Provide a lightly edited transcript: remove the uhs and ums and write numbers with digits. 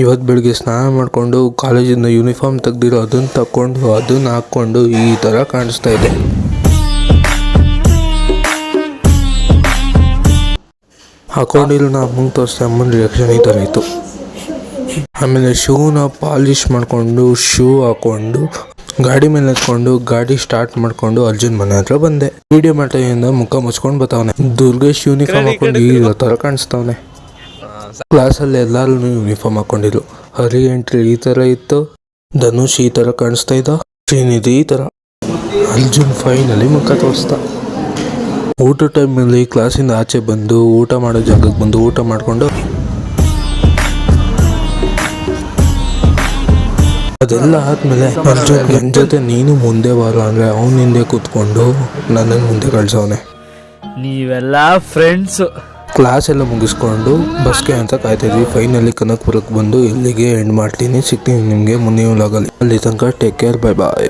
ಇವತ್ತು ಬೆಳಿಗ್ಗೆ ಸ್ನಾನ ಮಾಡಿಕೊಂಡು ಕಾಲೇಜಿಂದ ಯೂನಿಫಾರ್ಮ್ ತೆಗ್ದಿರೋ ಅದನ್ನು ತಗೊಂಡು ಅದನ್ನು ಹಾಕ್ಕೊಂಡು ಈ ಥರ ಕಾಣಿಸ್ತಾ ಇದೆ. ಹಾಕೊಂಡಿಲ್ಲ ಅಮ್ಮಂಗೆ ತೋರಿಸಿ ಅಮ್ಮನ ರಿಯಾಕ್ಷನ್ ಈ ಥರ ಇತ್ತು. ಆಮೇಲೆ ಶೂನ ಪಾಲಿಷ್ ಮಾಡಿಕೊಂಡು ಶೂ ಹಾಕ್ಕೊಂಡು ಗಾಡಿ ಮೇಲೆ ಎತ್ಕೊಂಡು ಗಾಡಿ ಸ್ಟಾರ್ಟ್ ಮಾಡಿಕೊಂಡು ಅರ್ಜುನ್ ಮನೆ ಹತ್ರ ಬಂದೆ. ವಿಡಿಯೋ ಮಾಡ್ತಾಯಿಂದ ಮುಖ ಮುಚ್ಕೊಂಡು ಬರ್ತಾವನೆ. ದುರ್ಗೇಶ್ ಯೂನಿಫಾರ್ಮ್ ಹಾಕೊಂಡು ಈ ಥರ ಕಾಣಿಸ್ತಾವನೆ. ಕ್ಲಾಸಲ್ಲಿ ಎಲ್ಲರೂ ಯೂನಿಫಾರ್ಮ್ ಹಾಕೊಂಡಿದ್ರು. ಹರಿ ಎಂಟ್ರಿ ಈ ಥರ ಇತ್ತು, ಧನುಷ್ ಈ ಥರ ಕಾಣಿಸ್ತಾ ಇದ್ದ, ಶ್ರೀನಿಧಿ ಈ ಥರ. ಅರ್ಜುನ್ ಫೈನಲಿ ಮುಖ ತೋರಿಸ್ತಾ. ಊಟ ಟೈಮಲ್ಲಿ ಕ್ಲಾಸಿಂದ ಆಚೆ ಬಂದು ಊಟ ಮಾಡೋ ಜಾಗಕ್ಕೆ ಬಂದು ಊಟ ಮಾಡಿಕೊಂಡು ಅದೆಲ್ಲ ಆದಮೇಲೆ ಅರ್ಜುನ್ ನನ್ನ ಜೊತೆ ನೀನು ಮುಂದೆ ಬಾರ ಅಂದರೆ ಅವನ ಹಿಂದೆ ಕೂತ್ಕೊಂಡು ನನ್ನನ್ನು ಮುಂದೆ ಕಳ್ಸವನೆ. ನೀವೆಲ್ಲ ಫ್ರೆಂಡ್ಸು. ಕ್ಲಾಸ್ ಎಲ್ಲ ಮುಗಿಸ್ಕೊಂಡು ಬಸ್ಗೆ ಅಂತ ಕಾಯ್ತಿದ್ವಿ. ಫೈನಲಿ ಕನಕಪುರಕ್ಕೆ ಬಂದು ಇಲ್ಲಿಗೆ ಎಂಡ್ ಮಾಡ್ತೀನಿ. ಸಿಗ್ತೀನಿ ನಿಮಗೆ ಮುಂದಿನ ವ್ಲಾಗಲ್ಲಿ. ಅಲ್ಲಿ ತನಕ ಟೇಕ್ ಕೇರ್, ಬೈ ಬಾಯ್.